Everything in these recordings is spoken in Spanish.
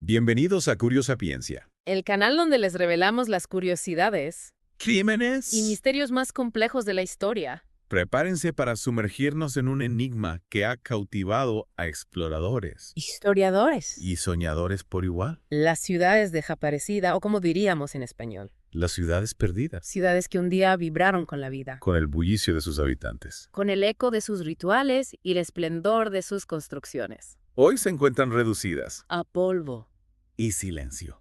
Bienvenidos a Curiosapiencia. El canal donde les revelamos las curiosidades ¿Crímenes? y misterios más complejos de la historia. Prepárense para sumergirnos en un enigma que ha cautivado a exploradores Historiadores. y soñadores por igual. Las ciudades desaparecidas, o como diríamos en español, Las ciudades perdidas, ciudades que un día vibraron con la vida, con el bullicio de sus habitantes. con el eco de sus rituales y el esplendor de sus construcciones. Hoy se encuentran reducidas A polvo. y silencio,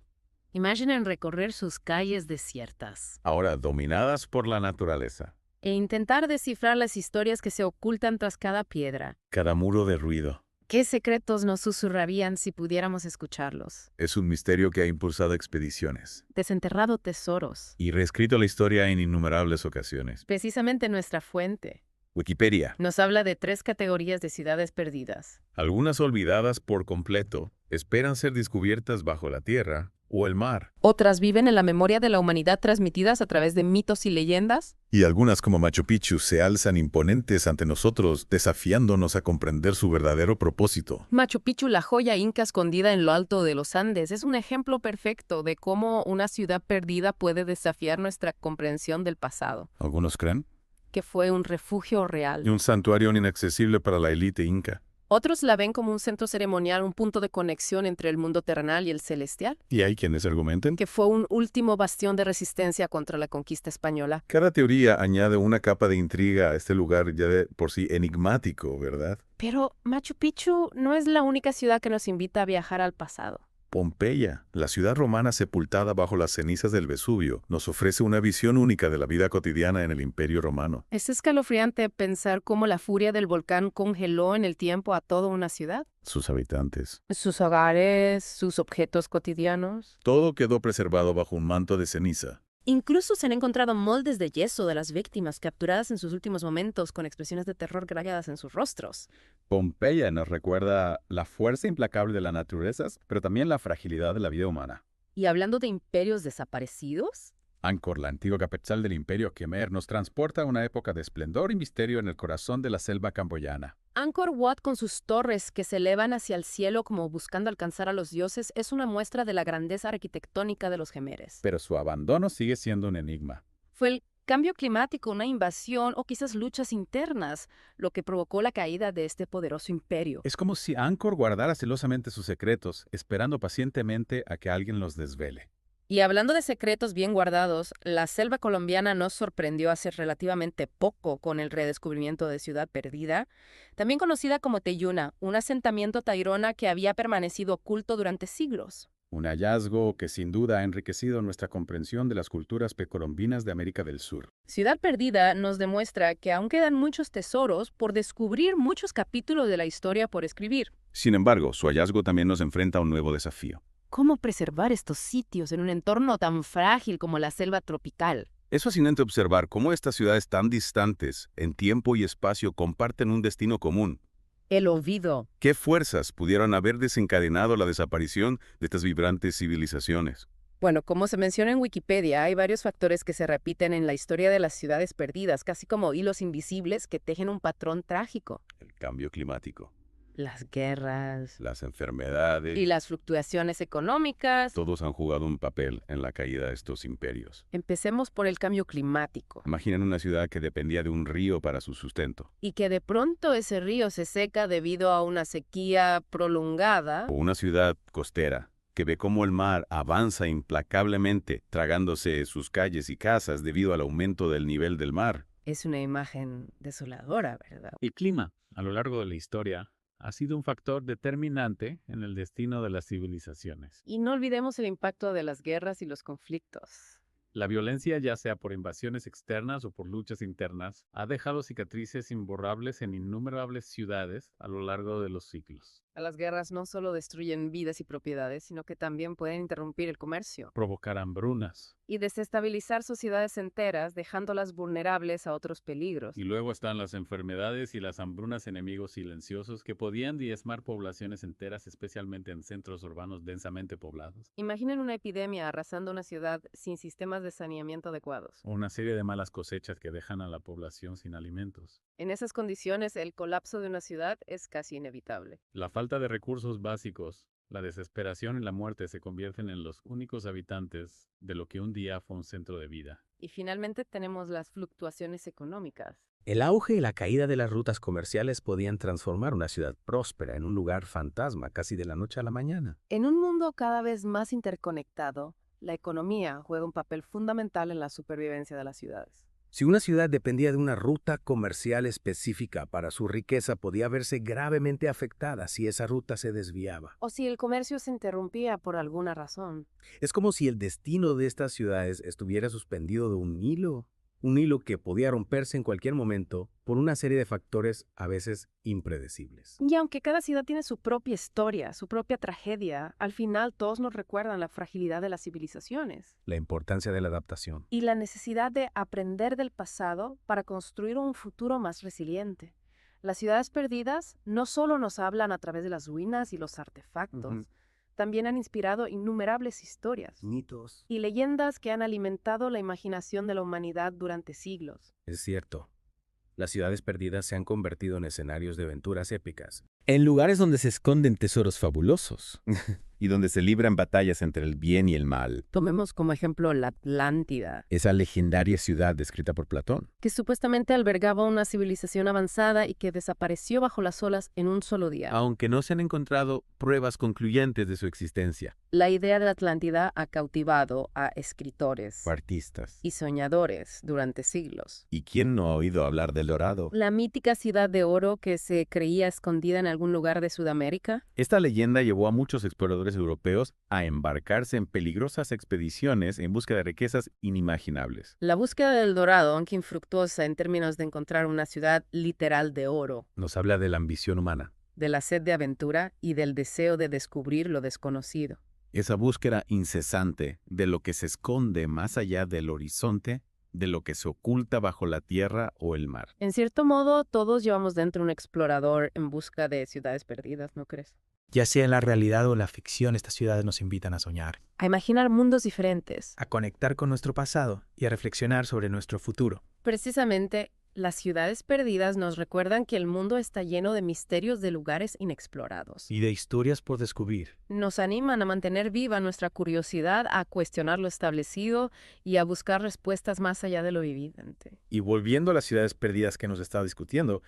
Imaginen recorrer sus calles desiertas ahora dominadas por la naturaleza. e intentar descifrar las historias que se ocultan tras cada piedra. Cada muro de ruido ¿Qué secretos nos susurrarían si pudiéramos escucharlos? es un misterio que ha impulsado expediciones Desenterrado tesoros. y reescrito la historia en innumerables ocasiones. Precisamente nuestra fuente Wikipedia, nos habla de 3 categorías de ciudades perdidas. algunas olvidadas por completo, esperan ser descubiertas bajo la tierra o el mar. Otras viven en la memoria de la humanidad transmitidas a través de mitos y leyendas. Y algunas como Machu Picchu se alzan imponentes ante nosotros, desafiándonos a comprender su verdadero propósito. Machu Picchu, la joya inca escondida en lo alto de los Andes, es un ejemplo perfecto de cómo una ciudad perdida puede desafiar nuestra comprensión del pasado, Algunos creen, que fue un refugio y real. un santuario inaccesible para la élite inca. Otros la ven como un centro ceremonial, un punto de conexión entre el mundo terrenal y el celestial, Y hay quienes argumenten que fue un último bastión de resistencia contra la conquista española. cada teoría añade una capa de intriga a este lugar ya de por sí enigmático, ¿verdad? Pero Machu Picchu no es la única ciudad que nos invita a viajar al pasado. Pompeya, la ciudad romana sepultada bajo las cenizas del Vesubio, nos ofrece una visión única de la vida cotidiana en el Imperio Romano. Es escalofriante pensar cómo la furia del volcán congeló en el tiempo a toda una ciudad. Sus habitantes. Sus hogares, sus objetos cotidianos. Todo quedó preservado bajo un manto de ceniza. Incluso se han encontrado moldes de yeso de las víctimas capturadas en sus últimos momentos con expresiones de terror grabadas en sus rostros. Pompeya nos recuerda la fuerza implacable de las naturalezas, pero también la fragilidad de la vida humana. Y hablando de imperios desaparecidos, Angkor, la antigua capital del Imperio Khmer, nos transporta a una época de esplendor y misterio en el corazón de la selva camboyana. Angkor Wat con sus torres que se elevan hacia el cielo como buscando alcanzar a los dioses es una muestra de la grandeza arquitectónica de los Jemeres. Pero su abandono sigue siendo un enigma. Fue el cambio climático, una invasión o quizás luchas internas lo que provocó la caída de este poderoso imperio. Es como si Angkor guardara celosamente sus secretos, esperando pacientemente a que alguien los desvele. Y hablando de secretos bien guardados, la selva colombiana nos sorprendió hace relativamente poco con el redescubrimiento de Ciudad Perdida, también conocida como Teyuna, un asentamiento tairona que había permanecido oculto durante siglos. Un hallazgo que sin duda ha enriquecido nuestra comprensión de las culturas precolombinas de América del Sur. Ciudad Perdida nos demuestra que aún quedan muchos tesoros por descubrir, muchos capítulos de la historia por escribir. Sin embargo, su hallazgo también nos enfrenta a un nuevo desafío. ¿Cómo preservar estos sitios en un entorno tan frágil como la selva tropical? Es fascinante observar cómo estas ciudades tan distantes, en tiempo y espacio, comparten un destino común. El olvido. ¿Qué fuerzas pudieron haber desencadenado la desaparición de estas vibrantes civilizaciones? Bueno, como se menciona en Wikipedia, hay varios factores que se repiten en la historia de las ciudades perdidas, casi como hilos invisibles que tejen un patrón trágico. El cambio climático, Las guerras las enfermedades, y las fluctuaciones económicas. todos han jugado un papel en la caída de estos imperios. Empecemos por el cambio climático. Imaginen una ciudad que dependía de un río para su sustento, Y que de pronto ese río se seca debido a una sequía prolongada. o una ciudad costera que ve cómo el mar avanza implacablemente, tragándose sus calles y casas debido al aumento del nivel del mar. Es una imagen desoladora, ¿verdad? El clima, a lo largo de la historia, ha sido un factor determinante en el destino de las civilizaciones. Y no olvidemos el impacto de las guerras y los conflictos. La violencia, ya sea por invasiones externas o por luchas internas, ha dejado cicatrices imborrables en innumerables ciudades a lo largo de los siglos. Las guerras no solo destruyen vidas y propiedades, sino que también pueden interrumpir el comercio Provocar hambrunas. y desestabilizar sociedades enteras, dejándolas vulnerables a otros peligros. Y luego están las enfermedades y las hambrunas, enemigos silenciosos que podían diezmar poblaciones enteras, especialmente en centros urbanos densamente poblados. Imaginen una epidemia arrasando una ciudad sin sistemas de saneamiento adecuados. O una serie de malas cosechas que dejan a la población sin alimentos. En esas condiciones, el colapso de una ciudad es casi inevitable. La falta de recursos básicos, La desesperación y la muerte se convierten en los únicos habitantes de lo que un día fue un centro de vida. Y finalmente tenemos las fluctuaciones económicas. El auge y la caída de las rutas comerciales podían transformar una ciudad próspera en un lugar fantasma casi de la noche a la mañana. En un mundo cada vez más interconectado, la economía juega un papel fundamental en la supervivencia de las ciudades. Si una ciudad dependía de una ruta comercial específica para su riqueza, podía verse gravemente afectada si esa ruta se desviaba. O si el comercio se interrumpía por alguna razón. Es como si el destino de estas ciudades estuviera suspendido de un hilo que podía romperse en cualquier momento por una serie de factores a veces impredecibles. Y aunque cada ciudad tiene su propia historia, su propia tragedia, al final todos nos recuerdan la fragilidad de las civilizaciones La importancia de la adaptación. y la necesidad de aprender del pasado para construir un futuro más resiliente. Las ciudades perdidas no solo nos hablan a través de las ruinas y los artefactos, también han inspirado innumerables historias Mitos. y leyendas que han alimentado la imaginación de la humanidad durante siglos. Es cierto. Las ciudades perdidas se han convertido en escenarios de aventuras épicas, en lugares donde se esconden tesoros fabulosos. Y donde se libran batallas entre el bien y el mal. Tomemos como ejemplo la Atlántida, Esa legendaria ciudad descrita por Platón. que supuestamente albergaba una civilización avanzada y que desapareció bajo las olas en un solo día. Aunque no se han encontrado pruebas concluyentes de su existencia. La idea de la Atlántida ha cautivado a escritores O artistas. y soñadores durante siglos. ¿Y quién no ha oído hablar del Dorado? La mítica ciudad de oro que se creía escondida en algún lugar de Sudamérica. Esta leyenda llevó a muchos exploradores europeos a embarcarse en peligrosas expediciones en busca de riquezas inimaginables. La búsqueda del dorado, aunque infructuosa en términos de encontrar una ciudad literal de oro, Nos habla de la ambición humana. de la sed de aventura y del deseo de descubrir lo desconocido. Esa búsqueda incesante de lo que se esconde más allá del horizonte, de lo que se oculta bajo la tierra o el mar. En cierto modo, todos llevamos dentro un explorador en busca de ciudades perdidas, ¿no crees? Ya sea en la realidad o en la ficción, estas ciudades nos invitan a soñar, A imaginar mundos diferentes. a conectar con nuestro pasado y a reflexionar sobre nuestro futuro. Precisamente, las ciudades perdidas nos recuerdan que el mundo está lleno de misterios de lugares inexplorados. Y de historias por descubrir. Nos animan a mantener viva nuestra curiosidad, a cuestionar lo establecido y a buscar respuestas más allá de lo evidente. Y volviendo a las ciudades perdidas que hemos estado discutiendo,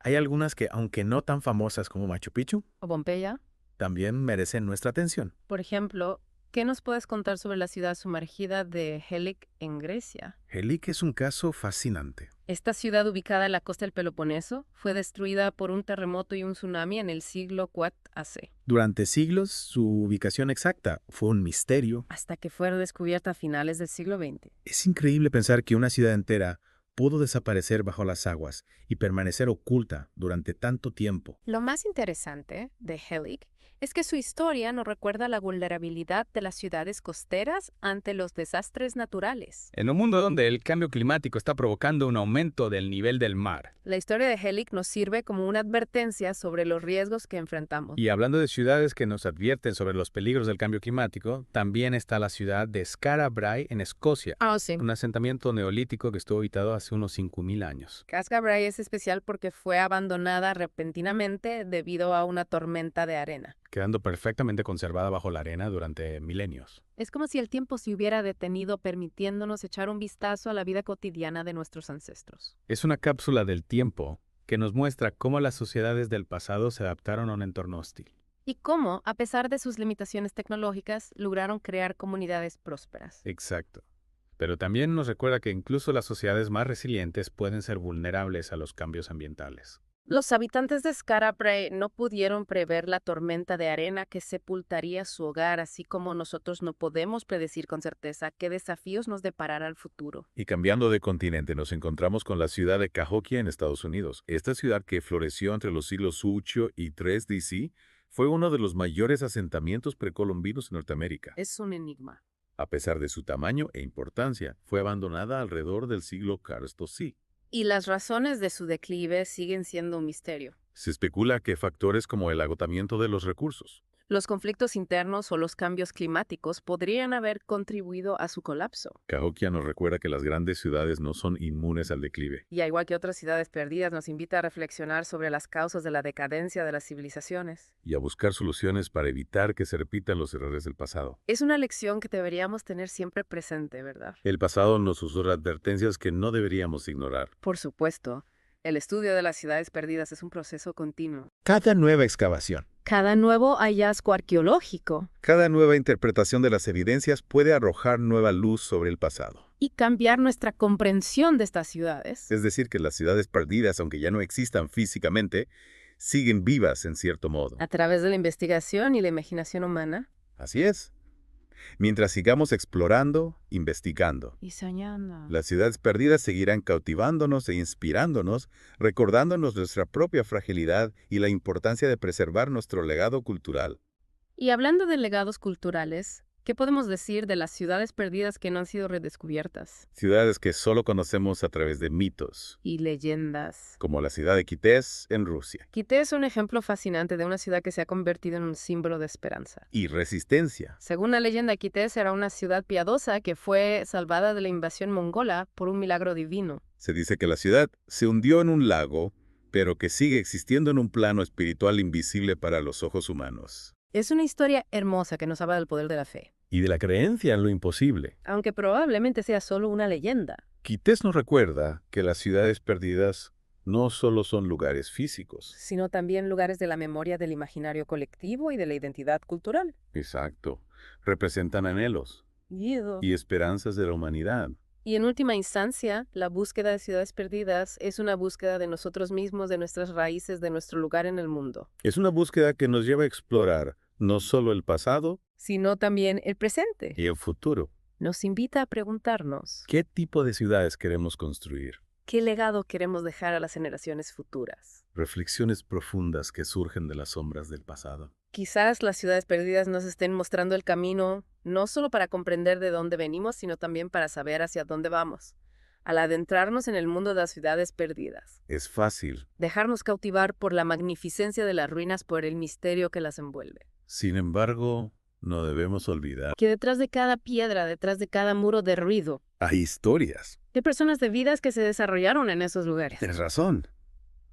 hay algunas que, aunque no tan famosas como Machu Picchu, ¿O Pompeya? también merecen nuestra atención. Por ejemplo, ¿qué nos puedes contar sobre la ciudad sumergida de Helic en Grecia? Helic es un caso fascinante. Esta ciudad ubicada en la costa del Peloponeso fue destruida por un terremoto y un tsunami en el siglo IV AC, Durante siglos, su ubicación exacta fue un misterio. hasta que fue descubierta a finales del siglo XX. Es increíble pensar que una ciudad entera pudo desaparecer bajo las aguas y permanecer oculta durante tanto tiempo. Lo más interesante de Helic es que su historia nos recuerda la vulnerabilidad de las ciudades costeras ante los desastres naturales. En un mundo donde el cambio climático está provocando un aumento del nivel del mar. La historia de Helic nos sirve como una advertencia sobre los riesgos que enfrentamos. Y hablando de ciudades que nos advierten sobre los peligros del cambio climático, también está la ciudad de Skara Brae en Escocia, Sí. un asentamiento neolítico que estuvo habitado hace unos 5.000 años. Casca Brae es especial porque fue abandonada repentinamente debido a una tormenta de arena. Quedando perfectamente conservada bajo la arena durante milenios. Es como si el tiempo se hubiera detenido permitiéndonos echar un vistazo a la vida cotidiana de nuestros ancestros. Es una cápsula del tiempo que nos muestra cómo las sociedades del pasado se adaptaron a un entorno hostil. Y cómo, a pesar de sus limitaciones tecnológicas, lograron crear comunidades prósperas. Exacto. Pero también nos recuerda que incluso las sociedades más resilientes pueden ser vulnerables a los cambios ambientales. Los habitantes de Skara Brae no pudieron prever la tormenta de arena que sepultaría su hogar, así como nosotros no podemos predecir con certeza qué desafíos nos deparará el futuro. Y cambiando de continente, nos encontramos con la ciudad de Cahokia en Estados Unidos. Esta ciudad, que floreció entre los siglos 8 y 3 DC, fue uno de los mayores asentamientos precolombinos en Norteamérica. Es un enigma. A pesar de su tamaño e importancia, fue abandonada alrededor del siglo IV C. Y las razones de su declive siguen siendo un misterio. Se especula que factores como el agotamiento de los recursos, Los conflictos internos o los cambios climáticos podrían haber contribuido a su colapso. Cahokia nos recuerda que las grandes ciudades no son inmunes al declive. Y al igual que otras ciudades perdidas, nos invita a reflexionar sobre las causas de la decadencia de las civilizaciones. Y a buscar soluciones para evitar que se repitan los errores del pasado. Es una lección que deberíamos tener siempre presente, ¿verdad? El pasado nos usó advertencias que no deberíamos ignorar. Por supuesto, el estudio de las ciudades perdidas es un proceso continuo. Cada nueva excavación, Cada nuevo hallazgo arqueológico Cada nueva interpretación de las evidencias puede arrojar nueva luz sobre el pasado. y cambiar nuestra comprensión de estas ciudades. Es decir, que las ciudades perdidas, aunque ya no existan físicamente, siguen vivas en cierto modo. A través de la investigación y la imaginación humana. Así es. Mientras sigamos explorando, investigando, Y soñando. las ciudades perdidas seguirán cautivándonos e inspirándonos, recordándonos nuestra propia fragilidad y la importancia de preservar nuestro legado cultural. Y hablando de legados culturales, ¿qué podemos decir de las ciudades perdidas que no han sido redescubiertas? Ciudades que solo conocemos a través de mitos, Y leyendas. como la ciudad de Kités en Rusia, Quité es un ejemplo fascinante de una ciudad que se ha convertido en un símbolo de esperanza. y Resistencia, Según la leyenda, Quité era una ciudad piadosa que fue salvada de la invasión mongola por un milagro divino. Se dice que la ciudad se hundió en un lago, pero que sigue existiendo en un plano espiritual invisible para los ojos humanos. Es una historia hermosa que nos habla del poder de la fe, Y de la creencia en lo imposible. aunque probablemente sea solo una leyenda. Kités nos recuerda que las ciudades perdidas no solo son lugares físicos. Sino también lugares de la memoria del imaginario colectivo y de la identidad cultural. Exacto. Representan anhelos Miedo. y esperanzas de la humanidad. Y en última instancia, la búsqueda de ciudades perdidas es una búsqueda de nosotros mismos, de nuestras raíces, de nuestro lugar en el mundo, Es una búsqueda que nos lleva a explorar no solo el pasado sino también el presente. y el futuro. Nos invita a preguntarnos, ¿Qué tipo de ciudades queremos construir? ¿qué legado queremos dejar a las generaciones futuras? Reflexiones profundas que surgen de las sombras del pasado. Quizás las ciudades perdidas nos estén mostrando el camino, no solo para comprender de dónde venimos, sino también para saber hacia dónde vamos. Al adentrarnos en el mundo de las ciudades perdidas, Es fácil. dejarnos cautivar por la magnificencia de las ruinas, por el misterio que las envuelve. Sin embargo, no debemos olvidar. Que detrás de cada piedra, detrás de cada muro derruido, Hay historias. de personas de vidas que se desarrollaron en esos lugares. Tienes razón.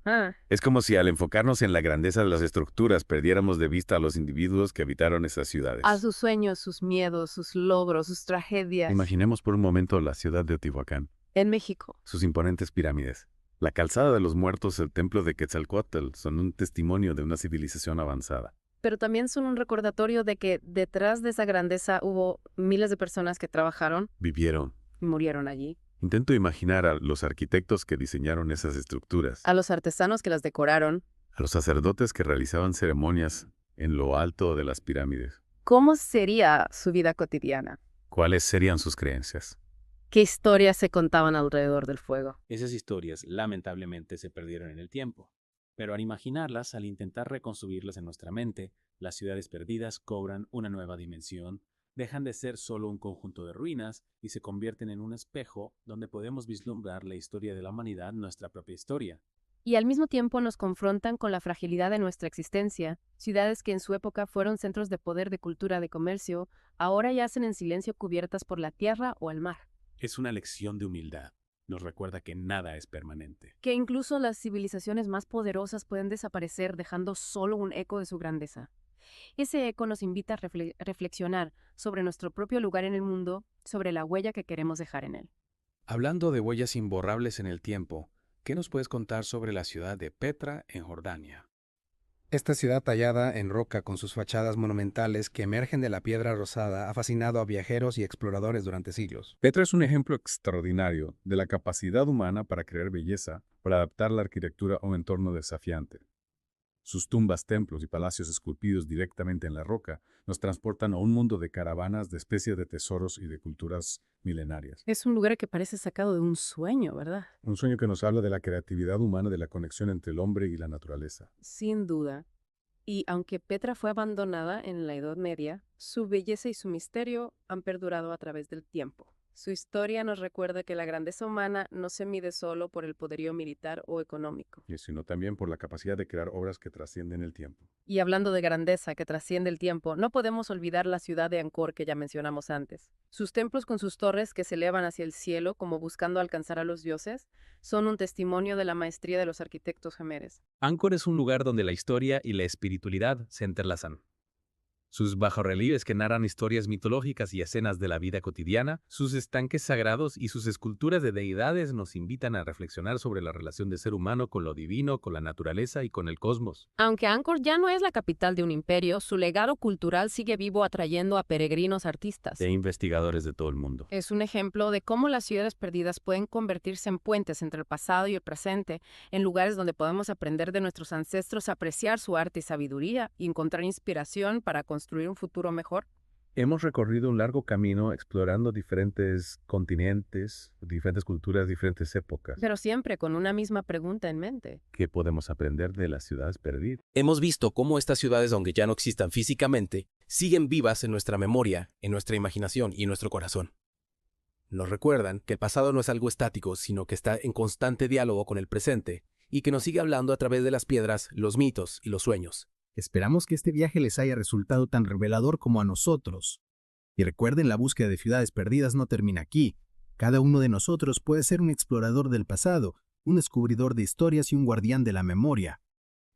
Ah, Es como si al enfocarnos en la grandeza de las estructuras perdiéramos de vista a los individuos que habitaron esas ciudades. a sus sueños, sus miedos, sus logros, sus tragedias. Imaginemos por un momento la ciudad de Teotihuacán, En México. sus imponentes pirámides. La calzada de los muertos, el templo de Quetzalcóatl, son un testimonio de una civilización avanzada. Pero también son un recordatorio de que detrás de esa grandeza hubo miles de personas que trabajaron Vivieron. y murieron allí. Intento imaginar a los arquitectos que diseñaron esas estructuras, A los artesanos que las decoraron. a los sacerdotes que realizaban ceremonias en lo alto de las pirámides. ¿Cómo sería su vida cotidiana? ¿Cuáles serían sus creencias? ¿Qué historias se contaban alrededor del fuego? Esas historias lamentablemente se perdieron en el tiempo, pero al imaginarlas, al intentar reconstruirlas en nuestra mente, las ciudades perdidas cobran una nueva dimensión, dejan de ser solo un conjunto de ruinas y se convierten en un espejo donde podemos vislumbrar la historia de la humanidad, nuestra propia historia. Y al mismo tiempo nos confrontan con la fragilidad de nuestra existencia. Ciudades que en su época fueron centros de poder, de cultura, de comercio, ahora yacen en silencio cubiertas por la tierra o el mar. Es una lección de humildad. Nos recuerda que nada es permanente. Que incluso las civilizaciones más poderosas pueden desaparecer dejando solo un eco de su grandeza. Ese eco nos invita a reflexionar sobre nuestro propio lugar en el mundo, sobre la huella que queremos dejar en él. Hablando de huellas imborrables en el tiempo, ¿qué nos puedes contar sobre la ciudad de Petra en Jordania? Esta ciudad tallada en roca con sus fachadas monumentales que emergen de la piedra rosada ha fascinado a viajeros y exploradores durante siglos. Petra es un ejemplo extraordinario de la capacidad humana para crear belleza, para adaptar la arquitectura a un entorno desafiante. Sus tumbas, templos y palacios esculpidos directamente en la roca nos transportan a un mundo de caravanas, de especies de tesoros y de culturas milenarias. Es un lugar que parece sacado de un sueño, ¿verdad? Un sueño que nos habla de la creatividad humana, de la conexión entre el hombre y la naturaleza. Sin duda. Y aunque Petra fue abandonada en la Edad Media, su belleza y su misterio han perdurado a través del tiempo. Su historia nos recuerda que la grandeza humana no se mide solo por el poderío militar o económico. Sino también por la capacidad de crear obras que trascienden el tiempo. Y hablando de grandeza que trasciende el tiempo, no podemos olvidar la ciudad de Angkor que ya mencionamos antes. Sus templos con sus torres que se elevan hacia el cielo como buscando alcanzar a los dioses son un testimonio de la maestría de los arquitectos jemeres. Angkor es un lugar donde la historia y la espiritualidad se entrelazan. Sus bajorrelieves que narran historias mitológicas y escenas de la vida cotidiana, sus estanques sagrados y sus esculturas de deidades nos invitan a reflexionar sobre la relación del ser humano con lo divino, con la naturaleza y con el cosmos. Aunque Angkor ya no es la capital de un imperio, su legado cultural sigue vivo atrayendo a peregrinos artistas. E investigadores de todo el mundo. Es un ejemplo de cómo las ciudades perdidas pueden convertirse en puentes entre el pasado y el presente, en lugares donde podemos aprender de nuestros ancestros, apreciar su arte y sabiduría y encontrar inspiración para construir un futuro mejor. Hemos recorrido un largo camino explorando diferentes continentes, diferentes culturas, diferentes épocas. Pero siempre con una misma pregunta en mente. ¿Qué podemos aprender de las ciudades perdidas? Hemos visto cómo estas ciudades, aunque ya no existan físicamente, siguen vivas en nuestra memoria, en nuestra imaginación y en nuestro corazón. Nos recuerdan que el pasado no es algo estático, sino que está en constante diálogo con el presente y que nos sigue hablando a través de las piedras, los mitos y los sueños. Esperamos que este viaje les haya resultado tan revelador como a nosotros. Y recuerden, la búsqueda de ciudades perdidas no termina aquí. Cada uno de nosotros puede ser un explorador del pasado, un descubridor de historias y un guardián de la memoria.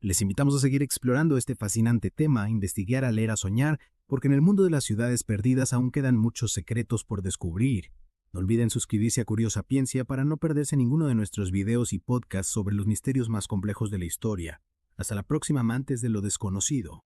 Les invitamos a seguir explorando este fascinante tema, a investigar, a leer, a soñar, porque en el mundo de las ciudades perdidas aún quedan muchos secretos por descubrir. No olviden suscribirse a Curiosapiencia para no perderse ninguno de nuestros videos y podcasts sobre los misterios más complejos de la historia. Hasta la próxima, amantes de lo desconocido.